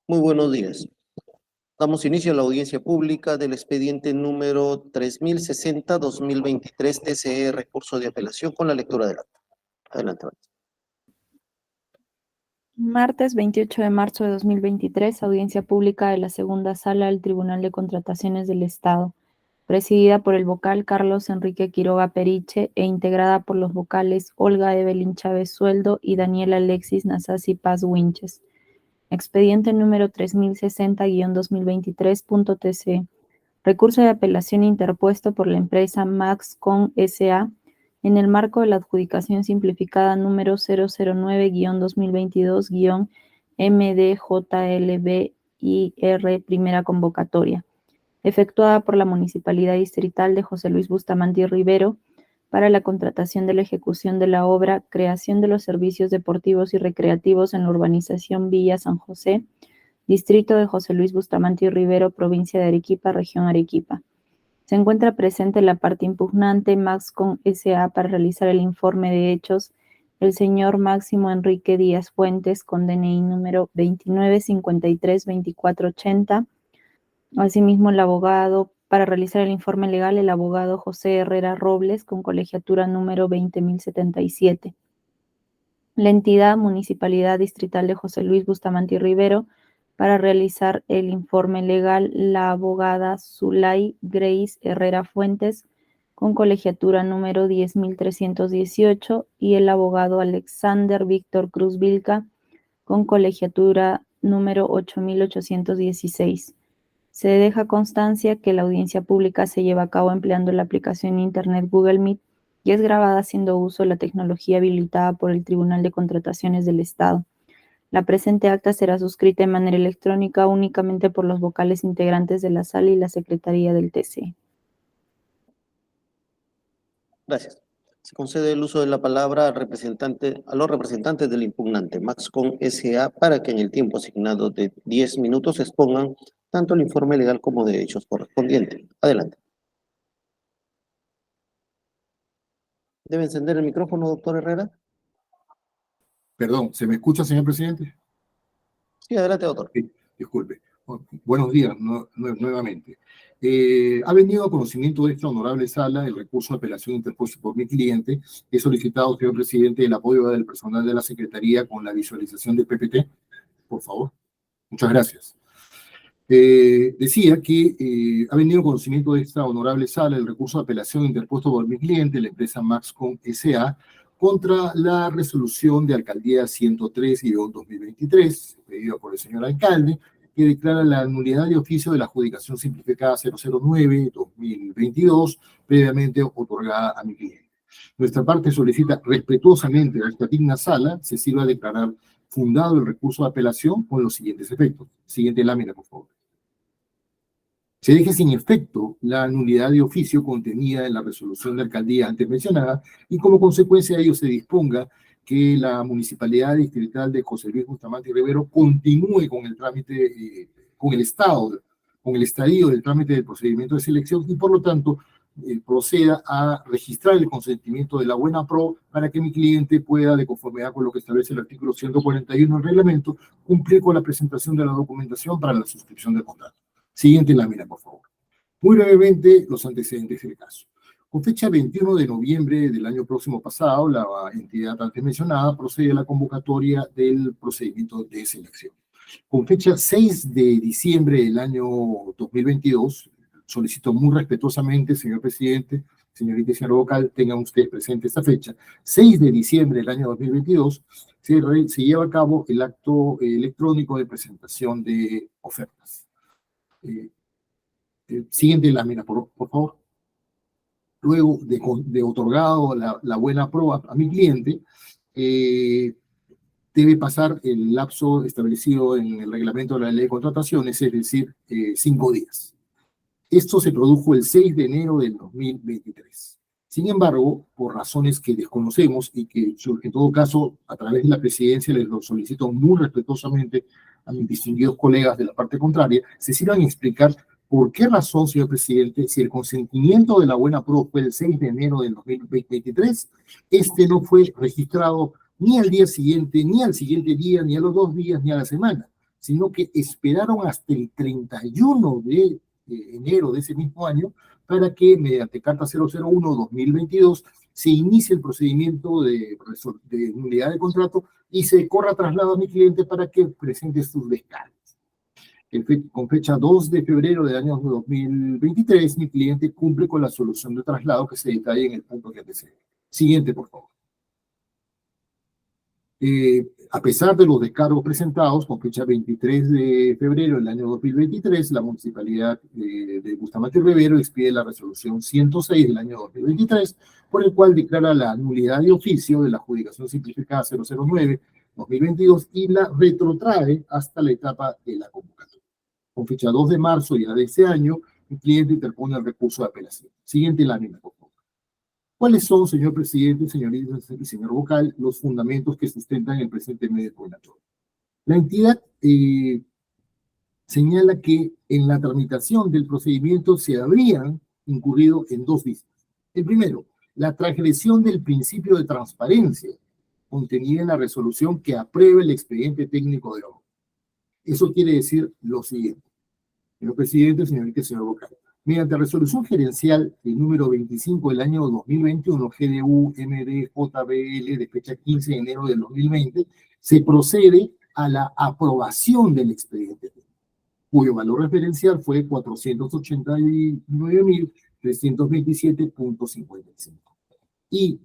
Muy buenos días. Damos inicio a la audiencia pública del expediente número 3060-2023 TCE, recurso de apelación con la lectura del acta. Adelante. Martes 28 de marzo de 2023, audiencia pública de la segunda sala del Tribunal de Contrataciones del Estado, presidida por el vocal Carlos Enrique Quiroga Periche e integrada por los vocales Olga Evelyn Chávez Sueldo y Daniel Alexis Nasasi Paz Winches. Expediente número 3060-2023.tc. Recurso de apelación interpuesto por la empresa Maxcon S.A. en el marco de la adjudicación simplificada número 009-2022-MDJLBIR primera convocatoria, efectuada por la Municipalidad Distrital de José Luis Bustamante Rivero para la contratación de la ejecución de la obra Creación de los servicios deportivos y recreativos en la urbanización Villa San José, distrito de José Luis Bustamante Rivero, provincia de Arequipa, región Arequipa. Se encuentra presente la parte impugnante Maxcon S.A. para realizar el informe de hechos el señor Máximo Enrique Díaz Fuentes con DNI número 29532480. Asimismo, el abogado para realizar el informe legal, el abogado José Herrera Robles con colegiatura número 20077. La entidad Municipalidad Distrital de José Luis Bustamante Rivero para realizar el informe legal, la abogada Zulay Grace Herrera Fuentes con colegiatura número 10318 y el abogado Alexander Víctor Cruz Vilca con colegiatura número 8816. Se deja constancia que la audiencia pública se lleva a cabo empleando la aplicación Internet Google Meet y es grabada haciendo uso de la tecnología habilitada por el Tribunal de Contrataciones del Estado. La presente acta será suscrita de manera electrónica únicamente por los vocales integrantes de la sala y la Secretaría del TC. Gracias. Se concede el uso de la palabra a los representantes del impugnante, Maxcon S.A., para que en el tiempo asignado de 10 minutos expongan tanto el informe legal como de hechos correspondiente. Adelante. ¿Debe encender el micrófono, doctor Herrera? Perdón, ¿se me escucha, señor presidente? Sí, adelante, doctor. Sí, disculpe. Buenos días nuevamente. Ha venido a conocimiento de esta honorable sala el recurso de apelación interpuesto por mi cliente. He solicitado, señor presidente, el apoyo del personal de la Secretaría con la visualización del PPT. Por favor. Muchas gracias. Decía que ha venido a conocimiento de esta honorable sala el recurso de apelación interpuesto por mi cliente, la empresa Maxcon S.A., contra la resolución de Alcaldía 103-2023, pedida por el señor alcalde, que declara la nulidad de oficio de la adjudicación simplificada 009-2022, previamente otorgada a mi cliente. Nuestra parte solicita respetuosamente a esta digna sala se sirva a declarar fundado el recurso de apelación con los siguientes efectos. Siguiente lámina, por favor. Se deje sin efecto la nulidad de oficio contenida en la resolución de alcaldía antes mencionada y como consecuencia de ello se disponga que la Municipalidad Distrital de José Luis Bustamante Rivero continúe con el trámite, con el estadio del trámite del procedimiento de selección y por lo tanto proceda a registrar el consentimiento de la buena pro para que mi cliente pueda, de conformidad con lo que establece el artículo 141 del reglamento, cumplir con la presentación de la documentación para la suscripción del contrato. Siguiente lámina, por favor. Muy brevemente, los antecedentes del caso. Con fecha 21 de noviembre del año próximo pasado, la entidad antes mencionada procede a la convocatoria del procedimiento de selección. Con fecha 6 de diciembre del año 2022, solicito muy respetuosamente, señor presidente, señorita y señor vocal, tengan ustedes presente esta fecha, 6 de diciembre del año 2022, se lleva a cabo el acto electrónico de presentación de ofertas. Siguiente lámina, por favor. Luego de otorgado la buena prueba a mi cliente, debe pasar el lapso establecido en el reglamento de la ley de contrataciones, es decir, 5 días. Esto se produjo el 6 de enero del 2023. Sin embargo, por razones que desconocemos y que en todo caso a través de la presidencia les lo solicito muy respetuosamente a mis distinguidos colegas de la parte contraria, se sirvan a explicar por qué razón, señor presidente, si el consentimiento de la buena pro fue el 6 de enero del 2023, este no fue registrado ni al día siguiente, ni al siguiente día, ni a los 2 días, ni a la semana, sino que esperaron hasta el 31 de enero de ese mismo año para que, mediante Carta 001-2022, se inicie el procedimiento de nulidad de contrato y se corra traslado a mi cliente para que presente sus descargos. Con fecha 2 de febrero del año 2023, mi cliente cumple con la solución de traslado que se detalla en el punto que antecede. Siguiente, por favor. A pesar de los descargos presentados con fecha 23 de febrero del año 2023, la Municipalidad de Bustamante y Rivero expide la resolución 106 del año 2023, por el cual declara la nulidad de oficio de la adjudicación simplificada 009-2022 y la retrotrae hasta la etapa de la convocatoria. Con fecha 2 de marzo ya de ese año, el cliente interpone el recurso de apelación. Siguiente lámina, por favor. ¿Cuáles son, señor presidente, señoritas y señor vocal, los fundamentos que sustentan el presente medio coordinatorio? La entidad señala que en la tramitación del procedimiento se habrían incurrido en dos vicios. El primero, la transgresión del principio de transparencia contenida en la resolución que aprueba el expediente técnico de obra. Eso quiere decir lo siguiente. Señor presidente, señorita y señor vocal. Mediante resolución gerencial el número 25 del año 2021, GDU-MD-JBL, de fecha 15 de enero del 2020, se procede a la aprobación del expediente, cuyo valor referencial fue 489.327.55. Y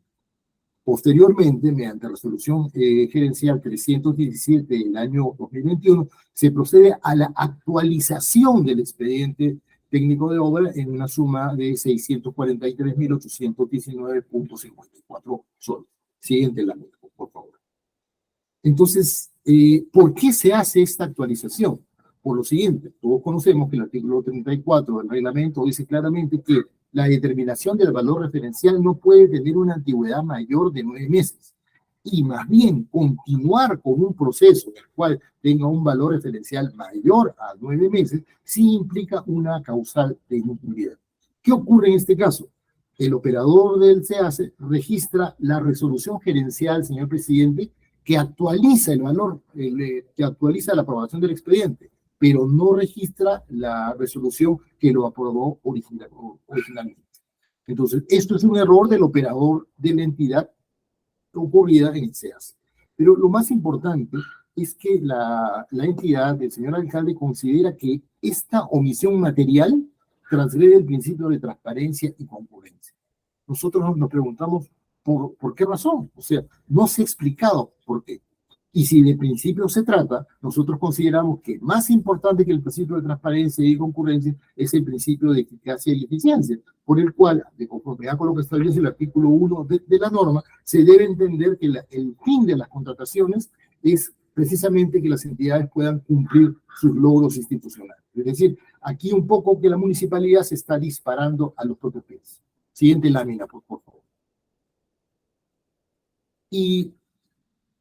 posteriormente, mediante resolución gerencial 317 del año 2021, se procede a la actualización del expediente técnico de obra en una suma de 643.819.54 soles. Siguiente lámina, por favor. Entonces, ¿por qué se hace esta actualización? Por lo siguiente, todos conocemos que el artículo 34 del reglamento dice claramente que la determinación del valor referencial no puede tener una antigüedad mayor de 9 meses. Y más bien, continuar con un proceso en el cual tenga un valor referencial mayor a 9 meses, sí implica una causal de inutilidad. ¿Qué ocurre en este caso? El operador del SEACE registra la resolución gerencial, señor presidente, que actualiza el valor, que actualiza la aprobación del expediente, pero no registra la resolución que lo aprobó originalmente. Entonces, esto es un error del operador de la entidad ocurrida en el SEACE. Pero lo más importante es que la entidad del señor alcalde considera que esta omisión material transgrede el principio de transparencia y concurrencia. Nosotros nos preguntamos por qué razón, o sea, no se ha explicado por qué. Y si de principio se trata, nosotros consideramos que más importante que el principio de transparencia y concurrencia es el principio de eficacia y eficiencia, por el cual, de conformidad con lo que establece el artículo 1 de la norma, se debe entender que el fin de las contrataciones es precisamente que las entidades puedan cumplir sus logros institucionales. Es decir, aquí un poco que la municipalidad se está disparando a los propios pies. Siguiente lámina, por favor. Y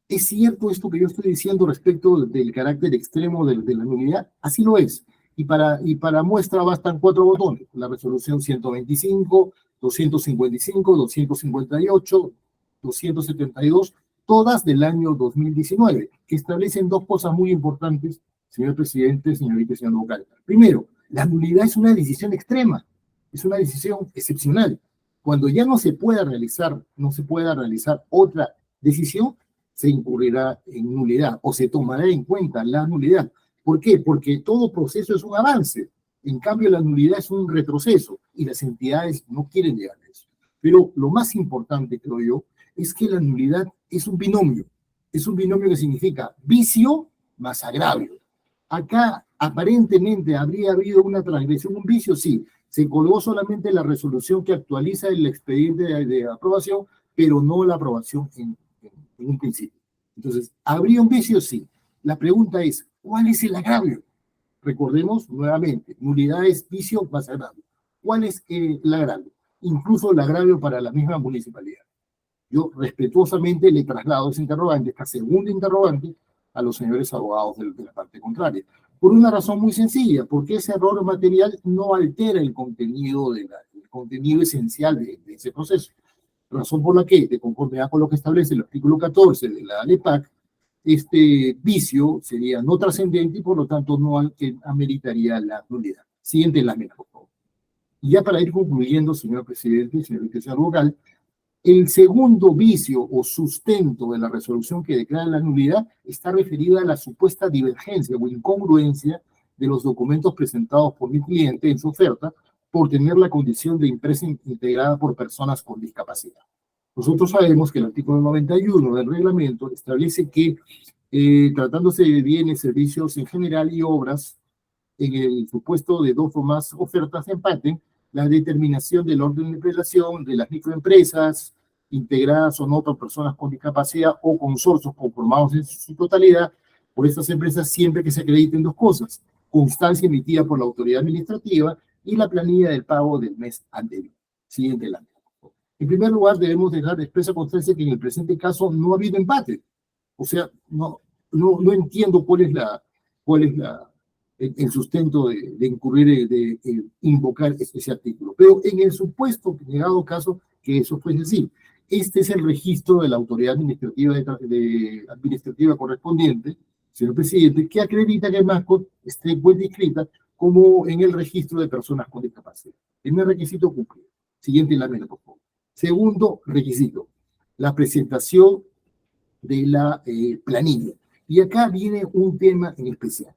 ¿es cierto esto que yo estoy diciendo respecto del carácter extremo de la nulidad? Así lo es. Y para muestra bastan 4 botones. La resolución 125, 255, 258, 272, todas del año 2019, que establecen dos cosas muy importantes, señor presidente, señorita y señor vocal. Primero, la nulidad es una decisión extrema, es una decisión excepcional. Cuando ya no se pueda realizar otra decisión, se incurrirá en nulidad o se tomará en cuenta la nulidad. ¿Por qué? Porque todo proceso es un avance. En cambio, la nulidad es un retroceso y las entidades no quieren llegar a eso. Pero lo más importante, creo yo, es que la nulidad es un binomio. Es un binomio que significa vicio más agravio. Acá, aparentemente, habría habido una transgresión, un vicio, sí. Se colgó solamente la resolución que actualiza el expediente de aprobación, pero no la aprobación en un principio. Entonces, ¿habría un vicio? Sí. La pregunta es, ¿cuál es el agravio? Recordemos nuevamente, nulidad es vicio más agravio. ¿Cuál es el agravio? Incluso el agravio para la misma municipalidad. Yo respetuosamente le traslado ese interrogante, esta segunda interrogante, a los señores abogados de la parte contraria. Por una razón muy sencilla, porque ese error material no altera el contenido esencial de ese proceso. Razón por la que, de conformidad con lo que establece el artículo 14 de la ALEPAC, este vicio sería no trascendente y por lo tanto no ameritaría la nulidad. Siguiente lámina, por favor. Y ya para ir concluyendo, señor presidente, señor vicepresidente vocal, el segundo vicio o sustento de la resolución que declara la nulidad está referida a la supuesta divergencia o incongruencia de los documentos presentados por mi cliente en su oferta por tener la condición de empresa integrada por personas con discapacidad. Nosotros sabemos que el artículo 91 del reglamento establece que tratándose de bienes, servicios en general y obras, en el supuesto de dos o más ofertas de empate, la determinación del orden de prelación de las microempresas, integradas o no por personas con discapacidad o consorcios conformados en su totalidad por estas empresas siempre que se acrediten dos cosas: constancia emitida por la autoridad administrativa y la planilla del pago del mes anterior. Siguiente lámina. En primer lugar, debemos dejar expresa constancia que en el presente caso no ha habido empate. O sea, no entiendo cuál es el sustento de incurrir, de invocar ese artículo. Pero en el supuesto negado caso que eso fuese así, este es el registro de la autoridad administrativa correspondiente, señor presidente, que acredita que el MASCOT esté cuenta inscrita como en el registro de personas con discapacidad. Primer requisito cumplido. Siguiente lámina, por favor. Segundo requisito, la presentación de la planilla. Y acá viene un tema en especial.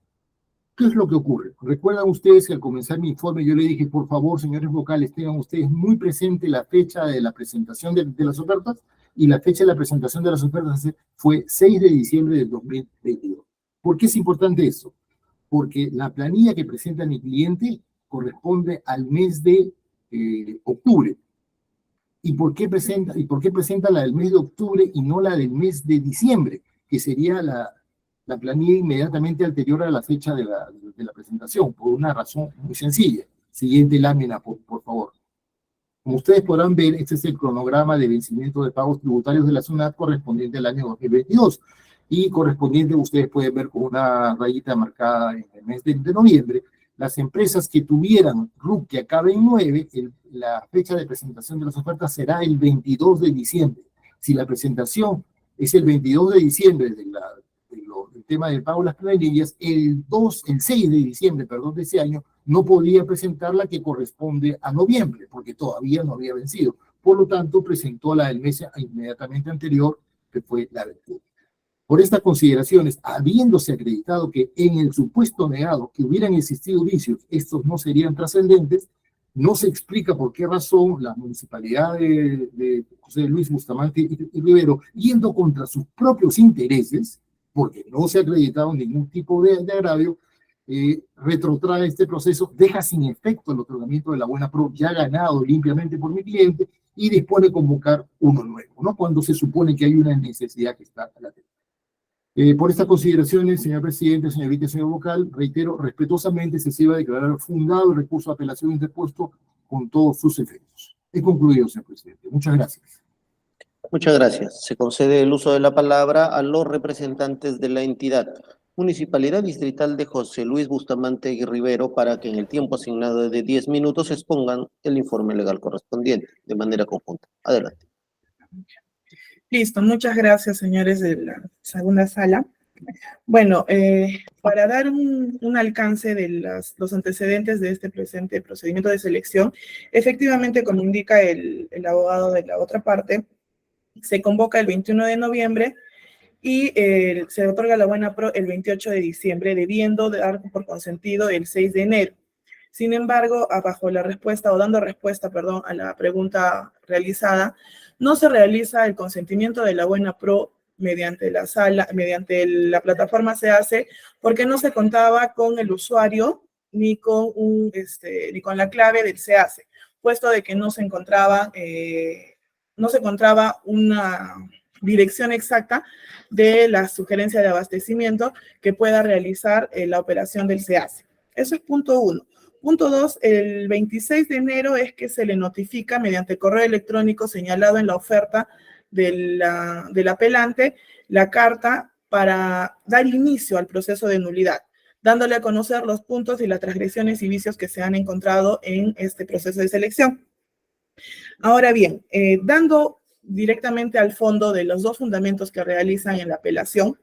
¿Qué es lo que ocurre? Recuerdan ustedes que al comenzar mi informe yo le dije, por favor, señores vocales, tengan ustedes muy presente la fecha de la presentación de las ofertas, y la fecha de la presentación de las ofertas fue 6 de diciembre del 2022. ¿Por qué es importante eso? Porque la planilla que presenta mi cliente corresponde al mes de octubre. ¿Y por qué presenta la del mes de octubre y no la del mes de diciembre, que sería la planilla inmediatamente anterior a la fecha de la presentación? Por una razón muy sencilla. Siguiente lámina, por favor. Como ustedes podrán ver, este es el cronograma de vencimiento de pagos tributarios de la SUNAT correspondiente al año 2022. Y correspondiente, ustedes pueden ver con una rayita marcada en el mes de noviembre, las empresas que tuvieran RUC que acabe en 9, la fecha de presentación de las ofertas será el 22 de diciembre. Si la presentación es el 22 de diciembre del tema del pago de las planillas, el 6 de diciembre, de ese año, no podía presentar la que corresponde a noviembre, porque todavía no había vencido. Por lo tanto, presentó la del mes inmediatamente anterior, que fue la del octubre. Por estas consideraciones, habiéndose acreditado que en el supuesto negado que hubieran existido vicios, estos no serían trascendentes, no se explica por qué razón la municipalidad de José Luis Bustamante y Rivero, yendo contra sus propios intereses, porque no se ha acreditado ningún tipo de agravio, retrotrae este proceso, deja sin efecto el otorgamiento de la buena pro ya ganado limpiamente por mi cliente y dispone convocar uno nuevo, ¿no? Cuando se supone que hay una necesidad que está latente. Por estas consideraciones, señor presidente, señorita y señor vocal, reitero, respetuosamente se iba a declarar fundado el recurso de apelación interpuesto con todos sus efectos. He concluido, señor presidente. Muchas gracias. Muchas gracias. Se concede el uso de la palabra a los representantes de la entidad Municipalidad Distrital de José Luis Bustamante y Rivero para que en el tiempo asignado de 10 minutos expongan el informe legal correspondiente de manera conjunta. Adelante. Listo, muchas gracias, señores de la segunda sala. Bueno, para dar un alcance de los antecedentes de este presente procedimiento de selección, efectivamente, como indica el abogado de la otra parte, se convoca el 21 de noviembre y se otorga la buena pro el 28 de diciembre, debiendo dar por consentido el 6 de enero. Sin embargo, bajo la respuesta, o dando respuesta, perdón, a la pregunta realizada, no se realiza el consentimiento de la buena pro mediante mediante la plataforma se hace, porque no se contaba con el usuario ni con la clave del se hace, puesto de que no se encontraba una dirección exacta de la sugerencia de abastecimiento que pueda realizar la operación del se hace. Eso es punto 1. Punto 2, el 26 de enero es que se le notifica mediante correo electrónico señalado en la oferta del apelante la carta para dar inicio al proceso de nulidad, dándole a conocer los puntos y las transgresiones y vicios que se han encontrado en este proceso de selección. Ahora bien, dando directamente al fondo de los dos fundamentos que realizan en la apelación,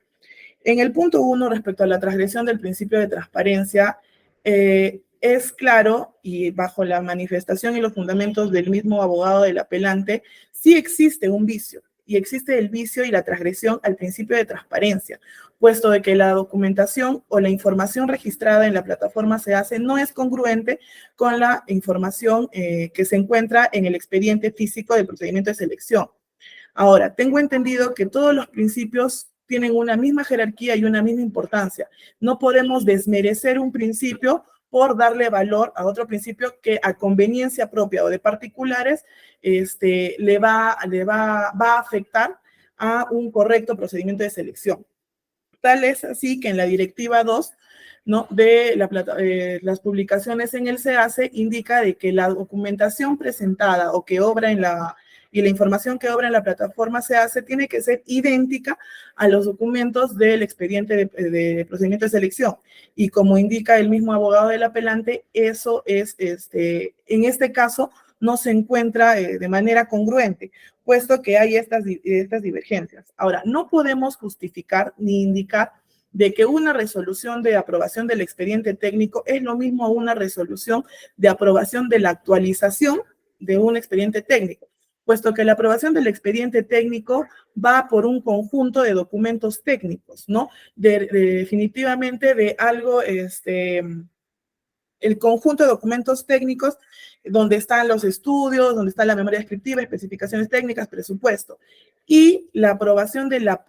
En el punto 1, respecto a la transgresión del principio de transparencia, es claro, y bajo la manifestación y los fundamentos del mismo abogado del apelante, sí existe un vicio, y existe el vicio y la transgresión al principio de transparencia, puesto de que la documentación o la información registrada en la plataforma SEACE no es congruente con la información que se encuentra en el expediente físico del procedimiento de selección. Ahora, tengo entendido que todos los principios tienen una misma jerarquía y una misma importancia. No podemos desmerecer un principio por darle valor a otro principio que a conveniencia propia o de particulares va a afectar a un correcto procedimiento de selección. Tal es así que en la Directiva 2, ¿no?, de las publicaciones en el SEACE indica de que la documentación presentada o que obra en la información que obra en la plataforma SEACE tiene que ser idéntica a los documentos del expediente de procedimiento de selección. Y como indica el mismo abogado del apelante, eso es, en este caso, no se encuentra de manera congruente, puesto que hay estas divergencias. Ahora, no podemos justificar ni indicar de que una resolución de aprobación del expediente técnico es lo mismo a una resolución de aprobación de la actualización de un expediente técnico, puesto que la aprobación del expediente técnico va por un conjunto de documentos técnicos, ¿no? Definitivamente de algo, el conjunto de documentos técnicos donde están los estudios, donde está la memoria descriptiva, especificaciones técnicas, presupuesto. Y la aprobación de la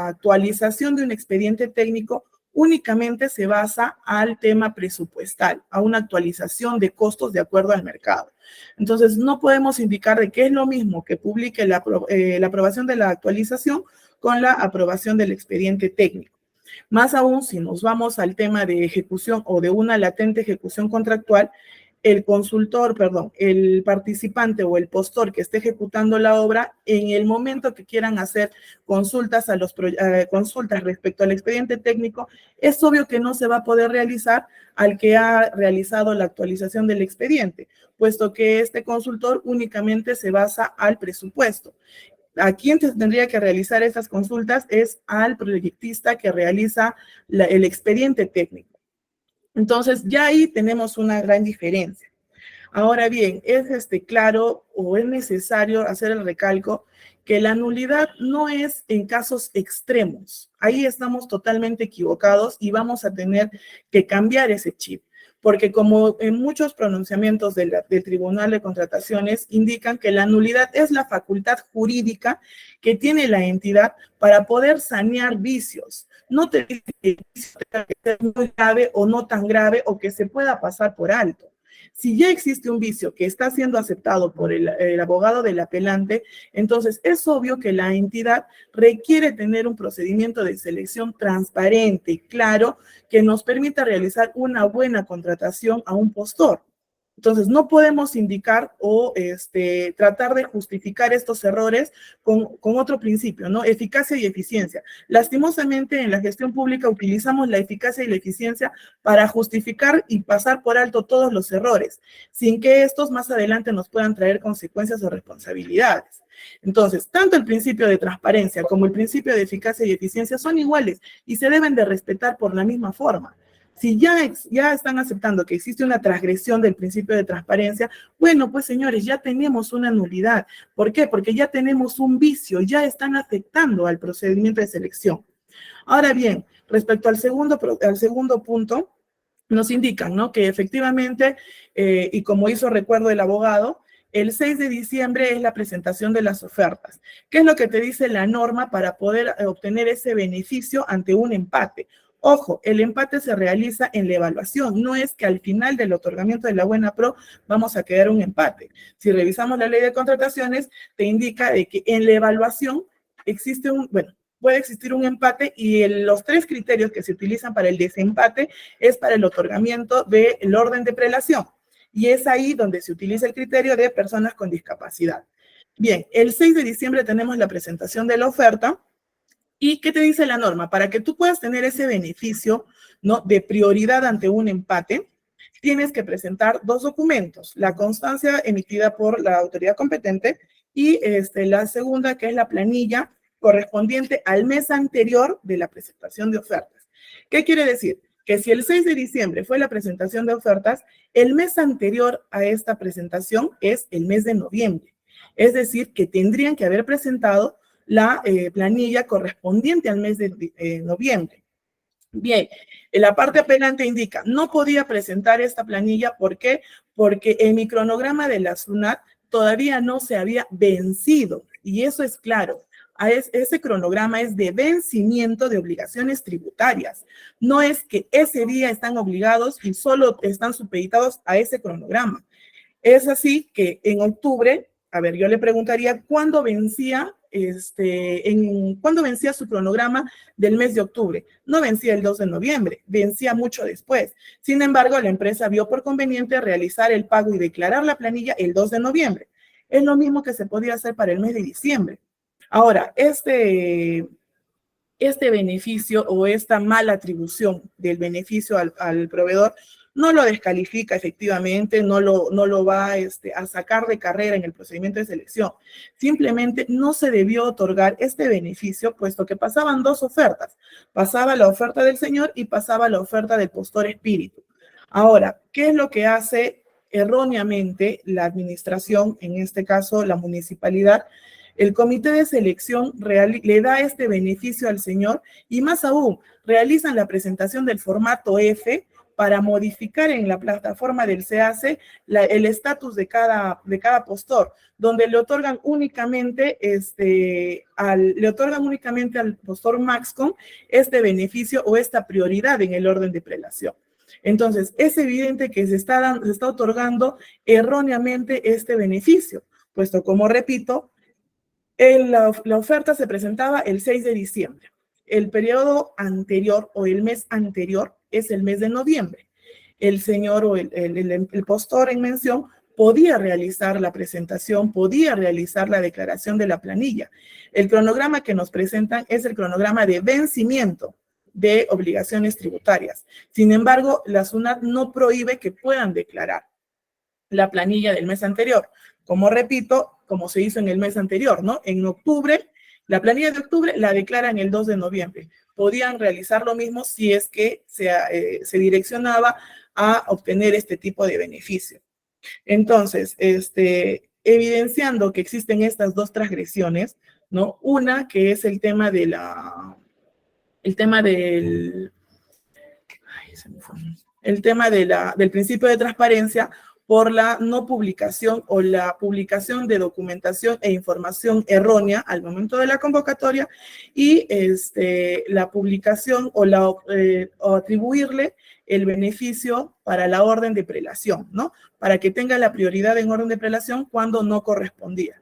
actualización de un expediente técnico únicamente se basa al tema presupuestal, a una actualización de costos de acuerdo al mercado. Entonces, no podemos indicar de que es lo mismo que publique la aprobación de la actualización con la aprobación del expediente técnico. Más aún, si nos vamos al tema de ejecución o de una latente ejecución contractual, el participante o el postor que esté ejecutando la obra, en el momento que quieran hacer consultas respecto al expediente técnico, es obvio que no se va a poder realizar al que ha realizado la actualización del expediente, puesto que este consultor únicamente se basa al presupuesto. A quien tendría que realizar estas consultas es al proyectista que realiza el expediente técnico. Entonces, ya ahí tenemos una gran diferencia. Ahora bien, es claro o es necesario hacer el recalco que la nulidad no es en casos extremos. Ahí estamos totalmente equivocados y vamos a tener que cambiar ese chip. Porque como en muchos pronunciamientos del Tribunal de Contrataciones indican que la nulidad es la facultad jurídica que tiene la entidad para poder sanear vicios. No te dice que el vicio tenga que ser muy grave o no tan grave o que se pueda pasar por alto. Si ya existe un vicio que está siendo aceptado por el abogado del apelante, entonces es obvio que la entidad requiere tener un procedimiento de selección transparente, claro, que nos permita realizar una buena contratación a un postor. Entonces, no podemos indicar o tratar de justificar estos errores con otro principio, ¿no? Eficacia y eficiencia. Lastimosamente, en la gestión pública utilizamos la eficacia y la eficiencia para justificar y pasar por alto todos los errores, sin que estos más adelante nos puedan traer consecuencias o responsabilidades. Entonces, tanto el principio de transparencia como el principio de eficacia y eficiencia son iguales y se deben de respetar por la misma forma. Si ya están aceptando que existe una transgresión del principio de transparencia, bueno, pues señores, ya tenemos una nulidad. ¿Por qué? Porque ya tenemos un vicio, ya están afectando al procedimiento de selección. Ahora bien, respecto al segundo punto, nos indican, ¿no?, que efectivamente, y como hizo recuerdo el abogado, el 6 de diciembre es la presentación de las ofertas. ¿Qué es lo que te dice la norma para poder obtener ese beneficio ante un empate? Ojo, el empate se realiza en la evaluación, no es que al final del otorgamiento de la buena pro vamos a quedar un empate. Si revisamos la ley de contrataciones, te indica de que en la evaluación puede existir un empate y los 3 criterios que se utilizan para el desempate es para el otorgamiento del orden de prelación. Y es ahí donde se utiliza el criterio de personas con discapacidad. Bien, el 6 de diciembre tenemos la presentación de la oferta. ¿Y qué te dice la norma? Para que tú puedas tener ese beneficio, ¿no?, de prioridad ante un empate, tienes que presentar 2 documentos, la constancia emitida por la autoridad competente y la segunda, que es la planilla correspondiente al mes anterior de la presentación de ofertas. ¿Qué quiere decir? Que si el 6 de diciembre fue la presentación de ofertas, el mes anterior a esta presentación es el mes de noviembre. Es decir, que tendrían que haber presentado la planilla correspondiente al mes de noviembre. Bien, la parte apelante indica, no podía presentar esta planilla, ¿por qué? Porque el micronograma de la SUNAT todavía no se había vencido, y eso es claro. Ese cronograma es de vencimiento de obligaciones tributarias. No es que ese día están obligados y solo están supeditados a ese cronograma. Es así que en octubre, a ver, yo le preguntaría, ¿cuándo vencía su cronograma del mes de octubre? No vencía el 2 de noviembre, vencía mucho después. Sin embargo, la empresa vio por conveniente realizar el pago y declarar la planilla el 2 de noviembre. Es lo mismo que se podía hacer para el mes de diciembre. Ahora, este beneficio o esta mala atribución del beneficio al proveedor no lo descalifica efectivamente, no lo va a sacar de carrera en el procedimiento de selección. Simplemente no se debió otorgar este beneficio, puesto que pasaban dos ofertas. Pasaba la oferta del señor y pasaba la oferta del postor espíritu. Ahora, ¿qué es lo que hace erróneamente la administración, en este caso la municipalidad? El comité de selección le da este beneficio al señor y más aún, realizan la presentación del formato F para modificar en la plataforma del CAC el estatus de cada postor, donde le otorgan únicamente al postor Maxcom este beneficio o esta prioridad en el orden de prelación. Entonces, es evidente que se está otorgando erróneamente este beneficio, puesto, como repito, la oferta se presentaba el 6 de diciembre. El periodo anterior o el mes anterior es el mes de noviembre. El señor o el postor en mención podía realizar la presentación, podía realizar la declaración de la planilla. El cronograma que nos presentan es el cronograma de vencimiento de obligaciones tributarias. Sin embargo, la SUNAT no prohíbe que puedan declarar la planilla del mes anterior. Como repito, como se hizo en el mes anterior, ¿no? En octubre, la planilla de octubre la declaran el 2 de noviembre. Podían realizar lo mismo si es que se direccionaba a obtener este tipo de beneficio. Entonces, evidenciando que existen estas dos transgresiones, ¿no? Una que es el tema del principio de transparencia por la no publicación o la publicación de documentación e información errónea al momento de la convocatoria y la publicación o atribuirle el beneficio para la orden de prelación, ¿no? Para que tenga la prioridad en orden de prelación cuando no correspondía.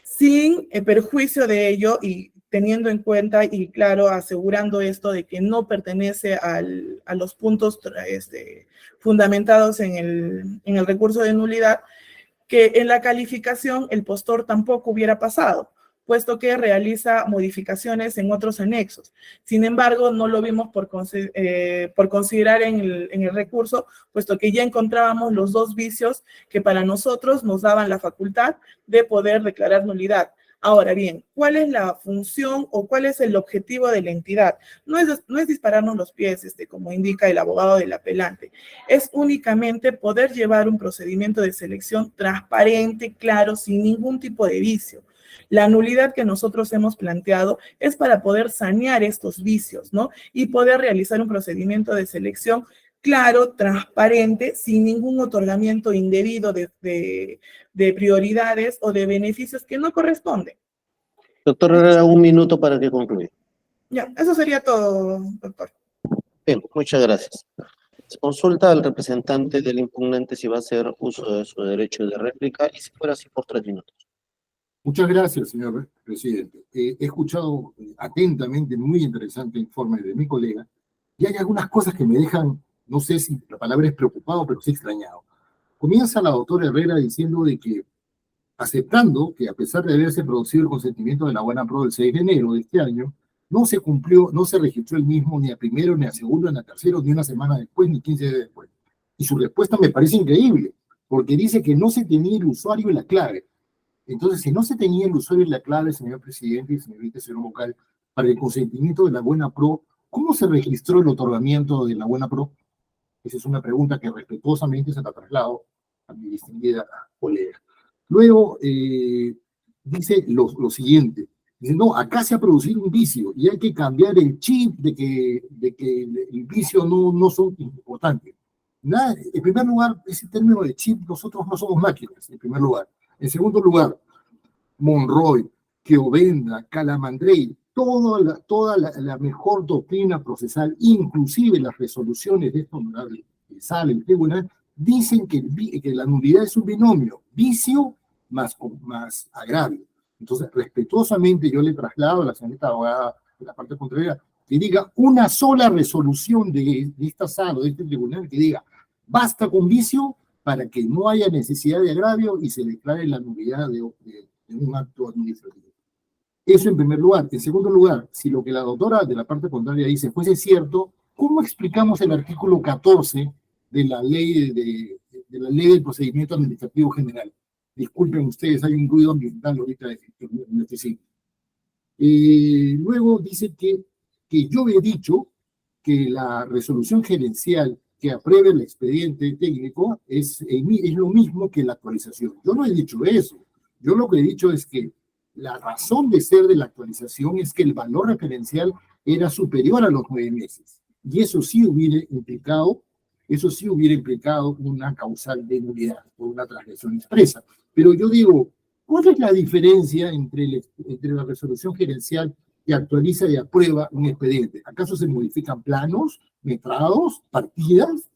Sin perjuicio de ello y teniendo en cuenta y claro, asegurando esto de que no pertenece a los puntos fundamentados en el recurso de nulidad, que en la calificación el postor tampoco hubiera pasado, puesto que realiza modificaciones en otros anexos. Sin embargo, no lo vimos por considerar en el recurso, puesto que ya encontrábamos los dos vicios que para nosotros nos daban la facultad de poder declarar nulidad. Ahora bien, ¿cuál es la función o cuál es el objetivo de la entidad? No es dispararnos los pies, como indica el abogado del apelante. Es únicamente poder llevar un procedimiento de selección transparente, claro, sin ningún tipo de vicio. La nulidad que nosotros hemos planteado es para poder sanear estos vicios, ¿no? Y poder realizar un procedimiento de selección claro, transparente, sin ningún otorgamiento indebido de prioridades o de beneficios que no corresponden. Doctor Herrera, 1 minuto para que concluya. Ya, eso sería todo, doctor. Bien, muchas gracias. Se consulta al representante del impugnante si va a hacer uso de su derecho de réplica y si fuera así por 3 minutos. Muchas gracias, señor presidente. He escuchado atentamente, muy interesante informe de mi colega, y hay algunas cosas que me dejan, no sé si la palabra es preocupado, pero sí extrañado. Comienza la doctora Herrera diciendo de que, aceptando que a pesar de haberse producido el consentimiento de la buena pro del 6 de enero de este año, no se cumplió, no se registró el mismo ni a primero, ni a segundo, ni a tercero, ni una semana después, ni 15 días después. Y su respuesta me parece increíble, porque dice que no se tenía el usuario y la clave. Entonces, si no se tenía el usuario y la clave, señor presidente y señorita señor vocal, para el consentimiento de la buena pro, ¿cómo se registró el otorgamiento de la buena pro? Esa es una pregunta que respetuosamente se la traslado a mi distinguida colega. Luego, dice lo siguiente. Dice, no, acá se ha producido un vicio y hay que cambiar el chip de que el vicio no son importantes. Nada, en primer lugar, ese término de chip, nosotros no somos máquinas, en primer lugar. En segundo lugar, Monroy, Keovenda, Calamandrei, toda la mejor doctrina procesal, inclusive las resoluciones de esta honorable sala, el tribunal, dicen que la nulidad es un binomio, vicio más agravio. Entonces, respetuosamente, yo le traslado a la señorita abogada de la parte contraria que diga una sola resolución de esta sala, de este tribunal, que diga basta con vicio para que no haya necesidad de agravio y se declare la nulidad de un acto administrativo. Eso en primer lugar. En segundo lugar, si lo que la doctora de la parte contraria dice fuese cierto, ¿cómo explicamos el artículo 14 de la ley del procedimiento administrativo general? Disculpen ustedes, hay un ruido ambiental ahorita en este sitio. Luego dice que yo he dicho que la resolución gerencial que apruebe el expediente técnico es lo mismo que la actualización. Yo no he dicho eso. Yo lo que he dicho es que la razón de ser de la actualización es que el valor referencial era superior a los 9 meses. Y eso sí hubiera implicado una causal de nulidad por una transgresión expresa. Pero yo digo, ¿cuál es la diferencia entre la resolución gerencial que actualiza y aprueba un expediente? ¿Acaso se modifican planos, metrados, partidas?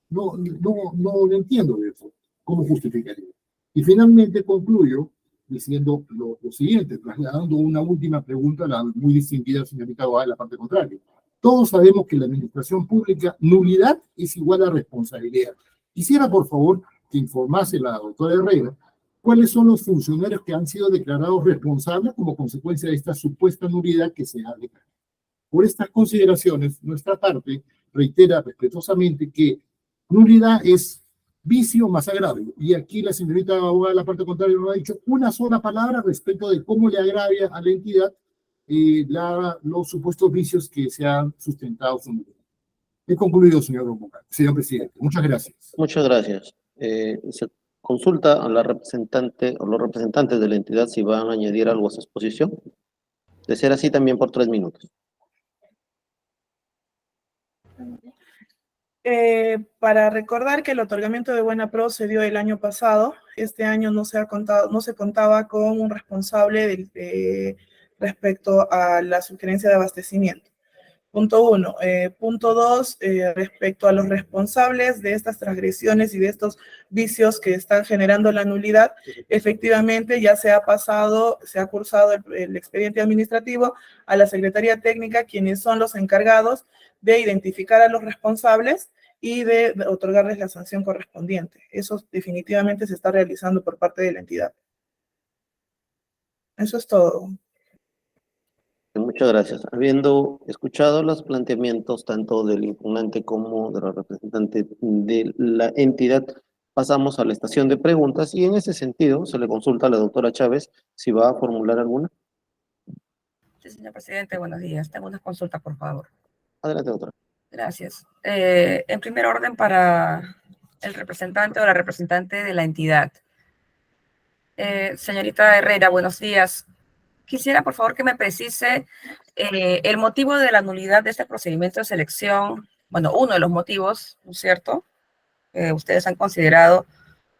No lo entiendo de eso. ¿Cómo justificaría? Y finalmente concluyo diciendo lo siguiente, trasladando una última pregunta a la muy distinguida señorita abogada de la parte contraria. Todos sabemos que en la administración pública nulidad es igual a responsabilidad. Quisiera, por favor, que informase la doctora Herrera cuáles son los funcionarios que han sido declarados responsables como consecuencia de esta supuesta nulidad que se ha declarado. Por estas consideraciones, nuestra parte reitera respetuosamente que nulidad es vicio más agravio. Y aquí la señorita abogada de la parte contraria no ha dicho una sola palabra respecto de cómo le agravia a la entidad los supuestos vicios que se han sustentado. He concluido, señor presidente. Muchas gracias. Muchas gracias. Se consulta a la representante o los representantes de la entidad si van a añadir algo a su exposición. De ser así, también por 3 minutos. Para recordar que el otorgamiento de buena pro se dio el año pasado. Este año no se contaba con un responsable respecto a la sugerencia de abastecimiento. Punto 1. Punto 2, respecto a los responsables de estas transgresiones y de estos vicios que están generando la nulidad, efectivamente ya se ha cursado el expediente administrativo a la Secretaría Técnica, quienes son los encargados de identificar a los responsables y de otorgarles la sanción correspondiente. Eso definitivamente se está realizando por parte de la entidad. Eso es todo. Muchas gracias. Habiendo escuchado los planteamientos tanto del impugnante como de la representante de la entidad, pasamos a la estación de preguntas y en ese sentido se le consulta a la doctora Chávez si va a formular alguna. Sí, señor presidente, buenos días. Tengo una consulta, por favor. Adelante, doctora. Gracias. En primer orden, para el representante o la representante de la entidad. Señorita Herrera, buenos días. Quisiera, por favor, que me precise el motivo de la nulidad de este procedimiento de selección. Bueno, uno de los motivos, ¿no es cierto?, ustedes han considerado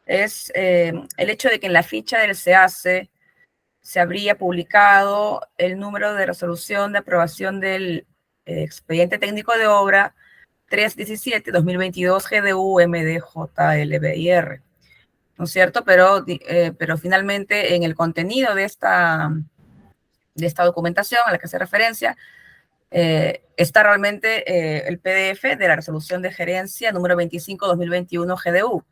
es el hecho de que en la ficha del SEACE se habría publicado el número de resolución de aprobación del expediente técnico de obra 317-2022 GDU MDJLBIR, ¿no es cierto? Pero finalmente en el contenido de esta documentación a la que hace referencia, está realmente el PDF de la resolución de gerencia número 25-2021 GDU,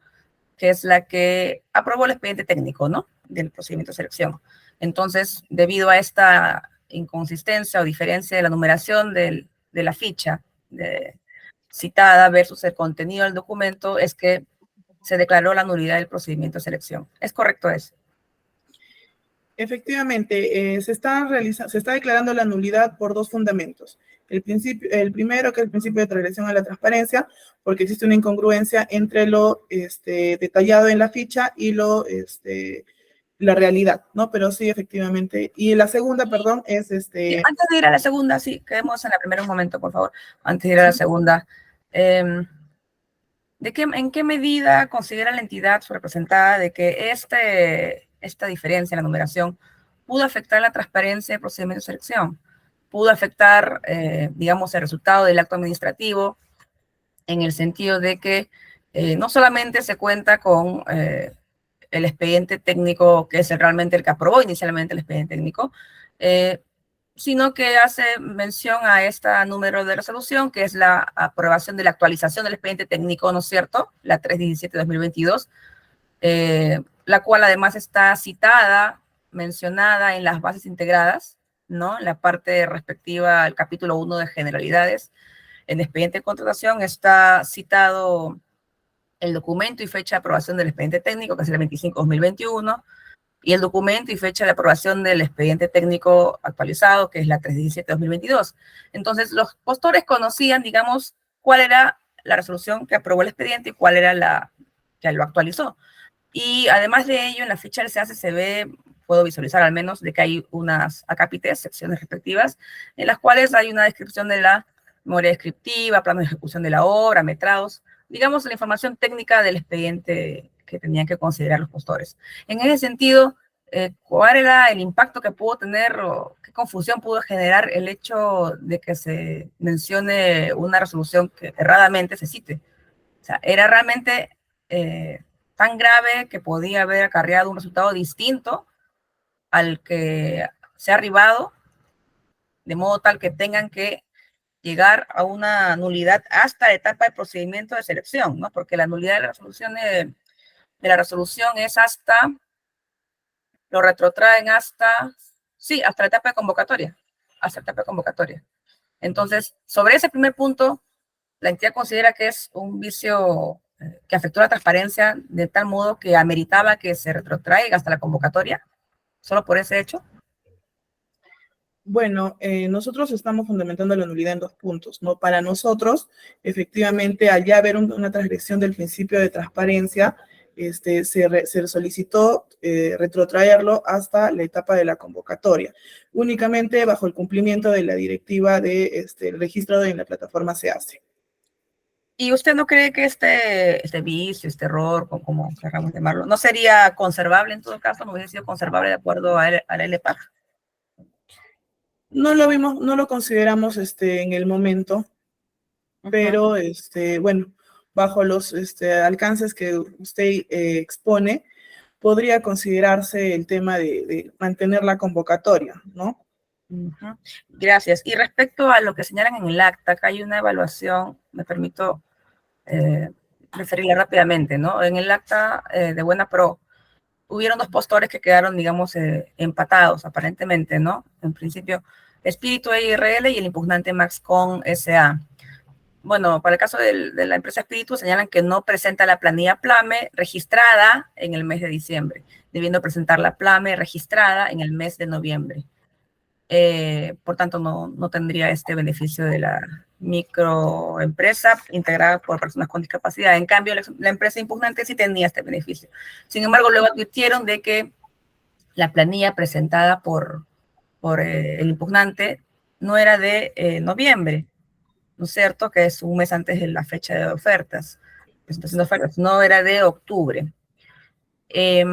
que es la que aprobó el expediente técnico, ¿no?, del procedimiento de selección. Entonces, debido a esta inconsistencia o diferencia de la numeración de la ficha citada versus el contenido del documento, es que se declaró la nulidad del procedimiento de selección. ¿Es correcto eso? Efectivamente, se está declarando la nulidad por dos fundamentos. El primero, que es el principio de transgresión a la transparencia, porque existe una incongruencia entre lo detallado en la ficha y la realidad, ¿no? Pero sí, efectivamente. Y la segunda, perdón, es Sí, antes de ir a la segunda, sí, quedemos en la primera un momento, por favor. Antes de ir a la segunda. ¿En qué medida considera la entidad representada de que esta diferencia en la numeración pudo afectar la transparencia del procedimiento de selección? Pudo afectar, digamos, el resultado del acto administrativo, en el sentido de que no solamente se cuenta con el expediente técnico, que es realmente el que aprobó inicialmente el expediente técnico, sino que hace mención a este número de resolución, que es la aprobación de la actualización del expediente técnico, ¿no es cierto? La 317-2022, la cual además está citada, mencionada en las bases integradas, ¿no? En la parte respectiva al capítulo 1 de generalidades. En el expediente de contratación está citado el documento y fecha de aprobación del expediente técnico, que es el 25-2021, y el documento y fecha de aprobación del expediente técnico actualizado, que es la 317-2022. Entonces, los postores conocían, digamos, cuál era la resolución que aprobó el expediente y cuál era la que lo actualizó. Y además de ello, en la ficha del SEACE se ve, puedo visualizar al menos, de que hay unas acápites, secciones respectivas, en las cuales hay una descripción de la memoria descriptiva, plano de ejecución de la obra, metrados, digamos, la información técnica del expediente que tenían que considerar los postores. En ese sentido, ¿cuál era el impacto que pudo tener o qué confusión pudo generar el hecho de que se mencione una resolución que erradamente se cite? O sea, ¿era realmente tan grave que podía haber acarreado un resultado distinto al que se ha arribado, de modo tal que tengan que llegar a una nulidad hasta la etapa de procedimiento de selección, ¿no? Porque la nulidad de la resolución es hasta, lo retrotraen hasta, sí, hasta la etapa de convocatoria, hasta la etapa de convocatoria. Entonces, sobre ese primer punto, la entidad considera que es un vicio que afectó la transparencia de tal modo que ameritaba que se retrotraiga hasta la convocatoria, solo por ese hecho. Bueno, nosotros estamos fundamentando la nulidad en dos puntos, ¿no? Para nosotros, efectivamente, al ya haber una transgresión del principio de transparencia, se solicitó retrotraerlo hasta la etapa de la convocatoria, únicamente bajo el cumplimiento de la directiva de registro en la plataforma SEACE. ¿Y usted no cree que este vicio, este error, como queramos llamarlo, no sería conservable en todo caso, no hubiese sido conservable de acuerdo a la LPAC? No lo vimos, no lo consideramos en el momento, pero bueno, bajo los alcances que usted expone, podría considerarse el tema de mantener la convocatoria, ¿no? Gracias. Y respecto a lo que señalan en el acta, acá hay una evaluación, me permito referirla rápidamente, ¿no? En el acta de Buena Pro, hubieron dos postores que quedaron, digamos, empatados, aparentemente, ¿no? En principio, Espíritu EIRL y el impugnante Maxcom S.A. Bueno, para el caso de la empresa Espíritu, señalan que no presenta la planilla PLAME registrada en el mes de diciembre, debiendo presentar la PLAME registrada en el mes de noviembre. Por tanto, no tendría este beneficio de la microempresa integrada por personas con discapacidad. En cambio, la empresa impugnante sí tenía este beneficio. Sin embargo, luego advirtieron de que la planilla presentada por el impugnante no era de noviembre, ¿no es cierto? Que es un mes antes de la fecha de ofertas, presentación de ofertas, no era de octubre. Y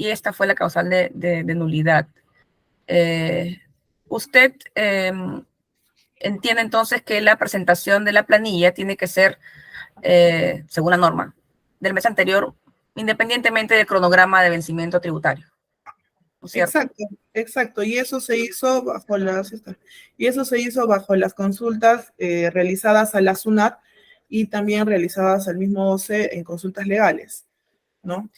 esta fue la causal de nulidad. Usted entiende entonces que la presentación de la planilla tiene que ser, según la norma, del mes anterior, independientemente del cronograma de vencimiento tributario. ¿No es cierto? Exacto. Y eso se hizo bajo las consultas realizadas a la SUNAT y también realizadas al mismo OCE en consultas legales, ¿no?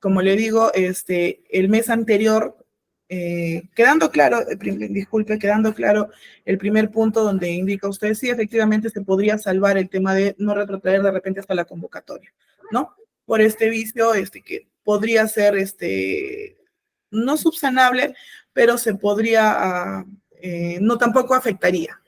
Como le digo, el mes anterior, quedando claro el primer punto donde indica usted, sí, efectivamente se podría salvar el tema de no retrotraer de repente hasta la convocatoria, ¿no? Por este vicio, que podría ser, no subsanable, pero se podría, no tampoco afectaría.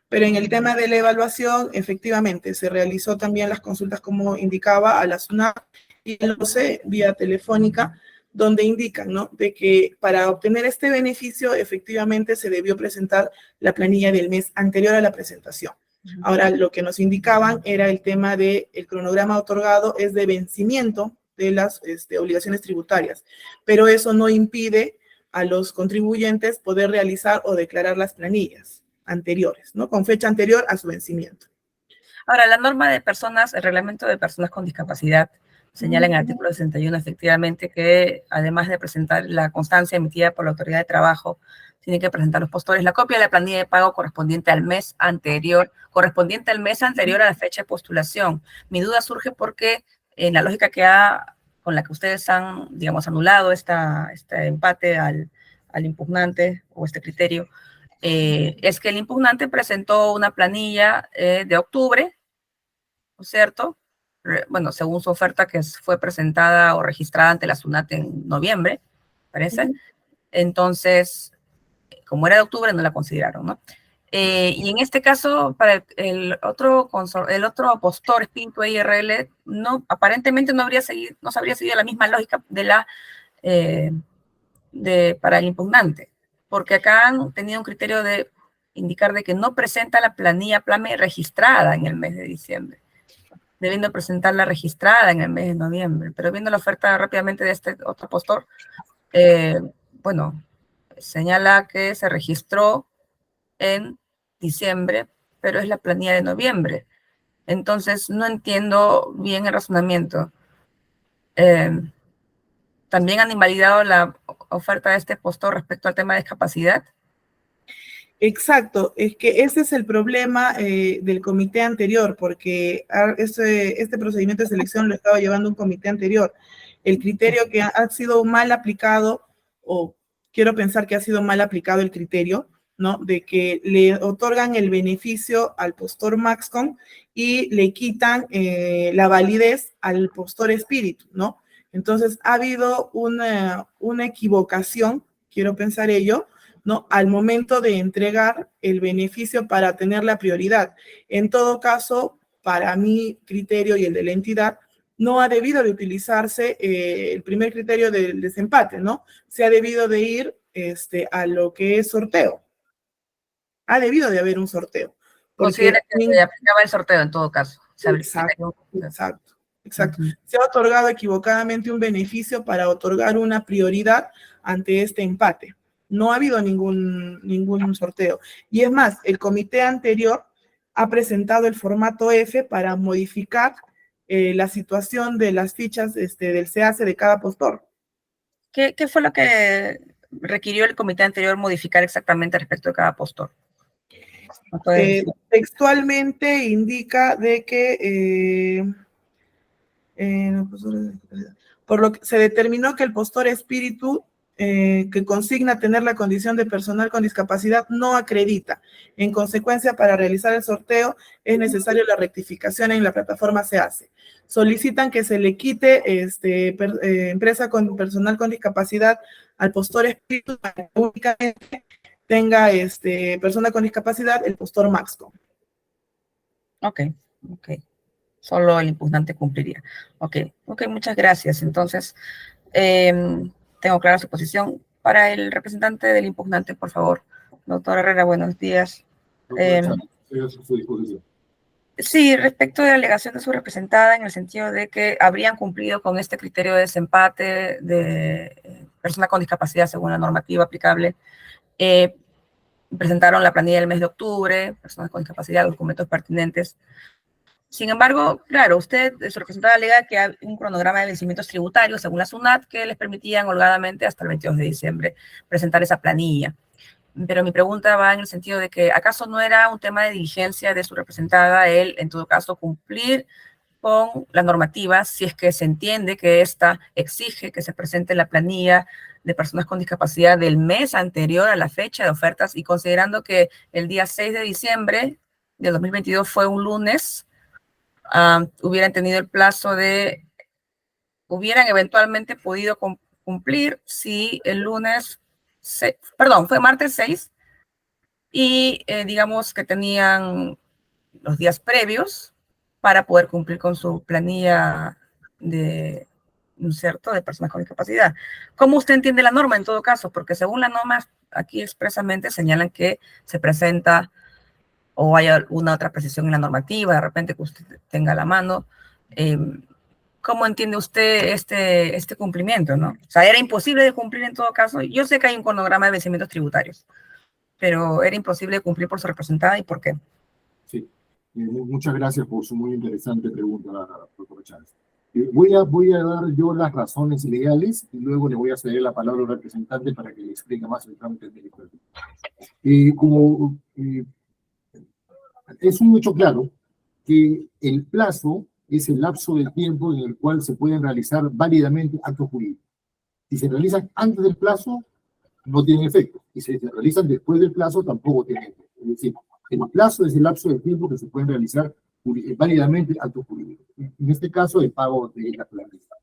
Pero en el tema de la evaluación, efectivamente, se realizó también las consultas, como indicaba, a la SUNAT y lo sé, vía telefónica, donde indican, ¿no?, de que para obtener este beneficio, efectivamente, se debió presentar la planilla del mes anterior a la presentación. Ahora, lo que nos indicaban era el tema de el cronograma otorgado es de vencimiento de las obligaciones tributarias, pero eso no impide a los contribuyentes poder realizar o declarar las planillas anteriores, ¿no?, con fecha anterior a su vencimiento. Ahora, la norma de personas, el reglamento de personas con discapacidad, señala en el artículo 61 efectivamente que además de presentar la constancia emitida por la autoridad de trabajo, tienen que presentar los postores la copia de la planilla de pago correspondiente al mes anterior a la fecha de postulación. Mi duda surge porque en la lógica con la que ustedes han, digamos, anulado este empate al impugnante o este criterio, es que el impugnante presentó una planilla de octubre, ¿no es cierto? Bueno, según su oferta que fue presentada o registrada ante la SUNAT en noviembre, parece. Entonces, como era de octubre, no la consideraron, ¿no? Y en este caso, para el otro postor, Espíritu IRL, no, aparentemente no habría seguido la misma lógica para el impugnante, porque acá han tenido un criterio de indicar de que no presenta la planilla PLAME registrada en el mes de diciembre, debiendo presentarla registrada en el mes de noviembre. Pero viendo la oferta rápidamente de este otro postor, bueno, señala que se registró en diciembre, pero es la planilla de noviembre. Entonces, no entiendo bien el razonamiento. ¿También han invalidado la oferta de este postor respecto al tema de discapacidad? Exacto, es que ese es el problema del comité anterior, porque este procedimiento de selección lo estaba llevando un comité anterior. El criterio que ha sido mal aplicado, o quiero pensar que ha sido mal aplicado el criterio, ¿no?, de que le otorgan el beneficio al postor Maxcom y le quitan la validez al postor Espíritu, ¿no? Entonces, ha habido una equivocación, quiero pensar ello, ¿no?, al momento de entregar el beneficio para tener la prioridad. En todo caso, para mi criterio y el de la entidad, no ha debido de utilizarse el primer criterio del desempate, ¿no? Se ha debido de ir a lo que es sorteo. Ha debido de haber un sorteo. Considera que se aplicaba el sorteo en todo caso. Exacto. Se ha otorgado equivocadamente un beneficio para otorgar una prioridad ante este empate. No ha habido ningún sorteo. Y es más, el comité anterior ha presentado el formato F para modificar la situación de las fichas del CAC de cada postor. ¿Qué fue lo que requirió el comité anterior modificar exactamente respecto de cada postor? Textualmente indica de que por lo que se determinó que el postor Espíritu que consigna tener la condición de personal con discapacidad no acredita. En consecuencia, para realizar el sorteo es necesario la rectificación en la plataforma SEACE. Solicitan que se le quite empresa con personal con discapacidad al postor Espíritu para que únicamente tenga persona con discapacidad el postor Maxcom. Ok. Solo el impugnante cumpliría. Ok, muchas gracias. Entonces, tengo clara su posición. Para el representante del impugnante, por favor. Doctor Herrera, buenos días. Sí, respecto de la alegación de su representada, en el sentido de que habrían cumplido con este criterio de desempate de persona con discapacidad según la normativa aplicable, presentaron la planilla del mes de octubre, personas con discapacidad, documentos pertinentes. Sin embargo, claro, usted, su representada, alega que hay un cronograma de vencimientos tributarios, según la SUNAT, que les permitían holgadamente hasta el 22 de diciembre presentar esa planilla. Pero mi pregunta va en el sentido de que, ¿acaso no era un tema de diligencia de su representada el, en todo caso, cumplir con la normativa si es que se entiende que ésta exige que se presente la planilla de personas con discapacidad del mes anterior a la fecha de ofertas, y considerando que el día 6 de diciembre de 2022 fue un lunes, hubieran tenido el plazo de hubieran eventualmente podido cumplir si el lunes, fue martes 6, y digamos que tenían los días previos para poder cumplir con su planilla de, ¿no es cierto?, de personas con discapacidad. ¿Cómo usted entiende la norma en todo caso? Porque según la norma, aquí expresamente señalan que se presenta o hay alguna otra precisión en la normativa, de repente que usted tenga a la mano. ¿Cómo entiende usted este cumplimiento, no? O sea, era imposible de cumplir en todo caso. Yo sé que hay un cronograma de vencimientos tributarios, pero era imposible de cumplir por su representada, ¿y por qué? Sí, muchas gracias por su muy interesante pregunta, doctora Chávez. Voy a dar yo las razones legales y luego le voy a ceder la palabra al representante para que le explique más el trámite administrativo. Es un hecho claro que el plazo es el lapso de tiempo en el cual se pueden realizar válidamente actos jurídicos. Si se realizan antes del plazo, no tienen efecto. Y si se realizan después del plazo, tampoco tienen efecto. Es decir, el plazo es el lapso de tiempo que se pueden realizar válidamente actos jurídicos. En este caso, el pago de la planilla.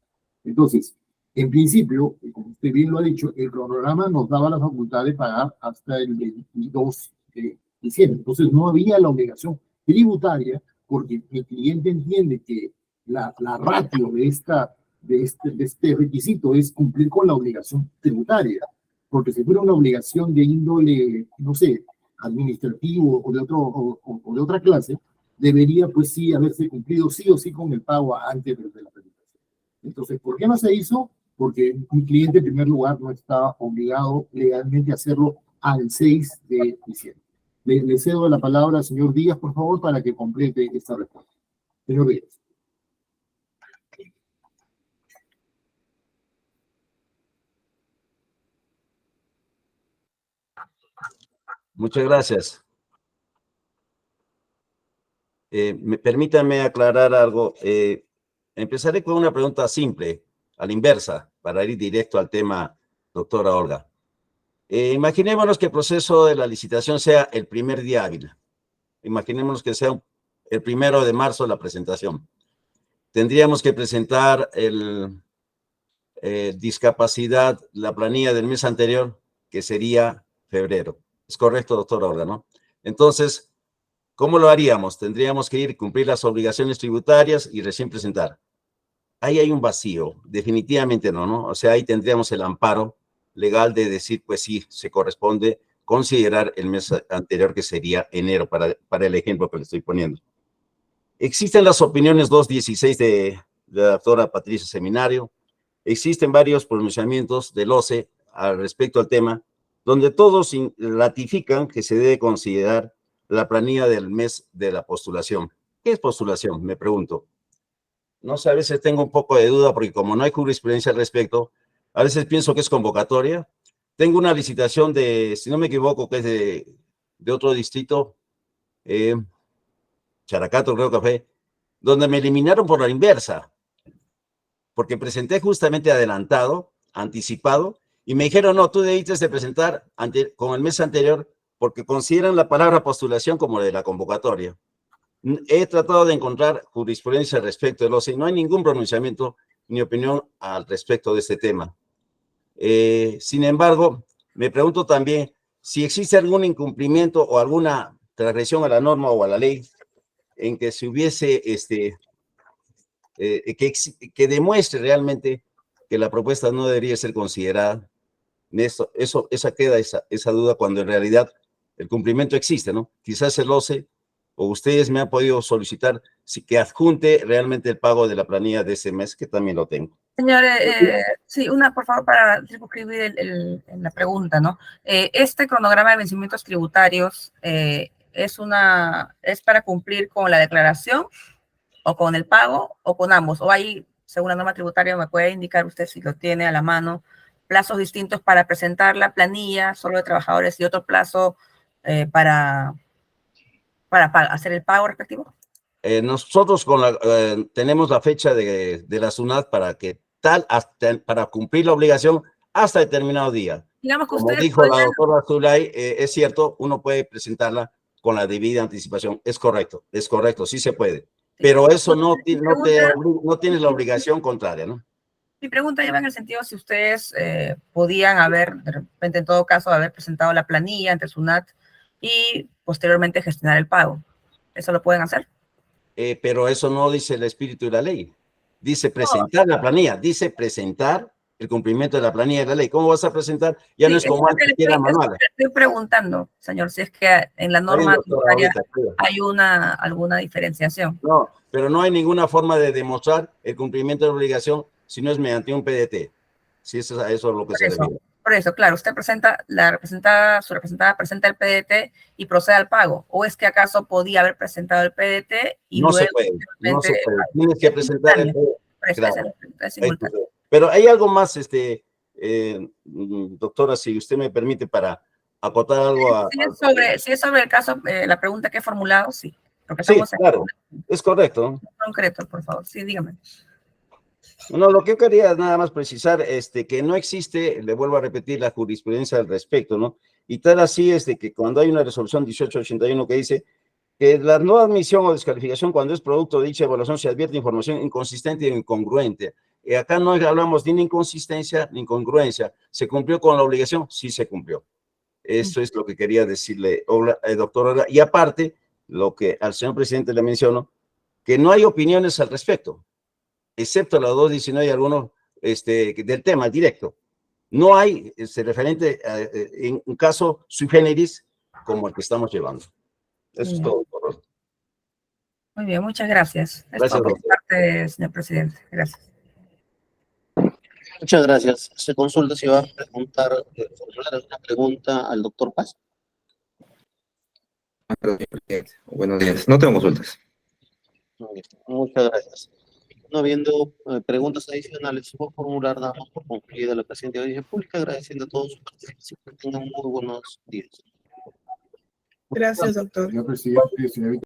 Entonces, en principio, como usted bien lo ha dicho, el cronograma nos daba la facultad de pagar hasta el 22 de diciembre. Entonces, no había la obligación tributaria porque el cliente entiende que la ratio de este requisito es cumplir con la obligación tributaria. Porque si fuera una obligación de índole, no sé, administrativo o de otra clase, debería pues sí haberse cumplido sí o sí con el pago antes de la presentación. Entonces, ¿por qué no se hizo? Porque un cliente en primer lugar no estaba obligado legalmente a hacerlo al 6 de diciembre. Le cedo la palabra al señor Díaz, por favor, para que complete esta respuesta. Señor Díaz. Muchas gracias. Permítanme aclarar algo. Empezaré con una pregunta simple, a la inversa, para ir directo al tema, doctora Olga. Imaginémonos que el proceso de la licitación sea el primer día hábil. Imaginémonos que sea el 1 de marzo la presentación. Tendríamos que presentar discapacidad, la planilla del mes anterior, que sería febrero. Es correcto, doctora Olga, ¿no? Entonces, ¿cómo lo haríamos? Tendríamos que ir, cumplir las obligaciones tributarias y recién presentar. Ahí hay un vacío, definitivamente no. O sea, ahí tendríamos el amparo legal de decir, pues sí, se corresponde considerar el mes anterior, que sería enero, para el ejemplo que le estoy poniendo. Existen las opiniones 216 de la doctora Patricia Seminario, existen varios pronunciamientos del OCE al respecto al tema, donde todos ratifican que se debe considerar la planilla del mes de la postulación. ¿Qué es postulación? Me pregunto. No sé, a veces tengo un poco de duda porque como no hay jurisprudencia al respecto, a veces pienso que es convocatoria. Tengo una licitación de, si no me equivoco, que es de otro distrito, Characato, creo que fue, donde me eliminaron por la inversa, porque presenté justamente adelantado, anticipado, y me dijeron, no, tú debiste de presentar con el mes anterior, porque consideran la palabra postulación como de la convocatoria. He tratado de encontrar jurisprudencia respecto de los, y no hay ningún pronunciamiento ni opinión al respecto de este tema. Sin embargo, me pregunto también si existe algún incumplimiento o alguna transgresión a la norma o a la ley en que se hubiese, que demuestre realmente que la propuesta no debería ser considerada. Esa queda esa duda cuando en realidad el cumplimiento existe, ¿no? Quizás el OCE o ustedes me han podido solicitar que adjunte realmente el pago de la planilla de ese mes, que también lo tengo. Señor, sí, por favor, para circunscribir la pregunta, ¿no? Este cronograma de vencimientos tributarios es para cumplir con la declaración o con el pago o con ambos, o hay, según la norma tributaria, me puede indicar usted si lo tiene a la mano, plazos distintos para presentar la planilla solo de trabajadores y otro plazo para hacer el pago respectivo. Nosotros tenemos la fecha de la SUNAT para cumplir la obligación hasta determinado día. Digamos que como dijo la doctora Zulay, es cierto, uno puede presentarla con la debida anticipación. Es correcto, sí se puede. Pero eso no tienes la obligación contraria, ¿no? Mi pregunta iba en el sentido si ustedes podían haber, de repente en todo caso, haber presentado la planilla ante SUNAT y posteriormente gestionar el pago. ¿Eso lo pueden hacer? Pero eso no dice el espíritu de la ley. Dice presentar la planilla, dice presentar el cumplimiento de la planilla de la ley. ¿Cómo vas a presentar? Ya Sí, no es como antes, que era manual. Estoy preguntando, señor, si es que en la norma tributaria hay alguna diferenciación. No, pero no hay ninguna forma de demostrar el cumplimiento de la obligación si no es mediante un PDT. Si eso es a lo que se refiere. Por eso, claro, usted presenta, su representada presenta el PDT y procede al pago. ¿O es que acaso podía haber presentado el PDT y No luego... se puede, no se puede. Tienes que presentar el PDT. Claro. Pero hay algo más, doctora, si usted me permite, para acotar algo a... Si es sobre el caso, la pregunta que he formulado, sí. Sí, claro, es correcto. Concreto, por favor, sí, dígame. No, lo que yo quería nada más precisar, que no existe, le vuelvo a repetir, la jurisprudencia al respecto, ¿no? Y tal así es de que cuando hay una resolución 1881 que dice que la no admisión o descalificación cuando es producto de dicha evaluación se advierte información inconsistente e incongruente. Acá no hablamos ni de inconsistencia ni incongruencia. ¿Se cumplió con la obligación? Sí se cumplió. Eso es lo que quería decirle, doctor Olga. Y aparte, lo que al señor presidente le menciono, que no hay opiniones al respecto, excepto la 219 y algunos del tema directo. No hay referente en un caso sui generis como el que estamos llevando. Eso es todo. Muy bien, muchas gracias. Gracias, por parte, señor presidente. Gracias. Muchas gracias. Se consulta si va a formular alguna pregunta al doctor Paz. Buenos días. No tengo consultas. Muchas gracias. No habiendo preguntas adicionales, voy a formular, damos por concluida la presente audiencia pública, agradeciendo a todos su participación. Que tengan muy buenos días. Gracias, doctor. Señor presidente, señorita.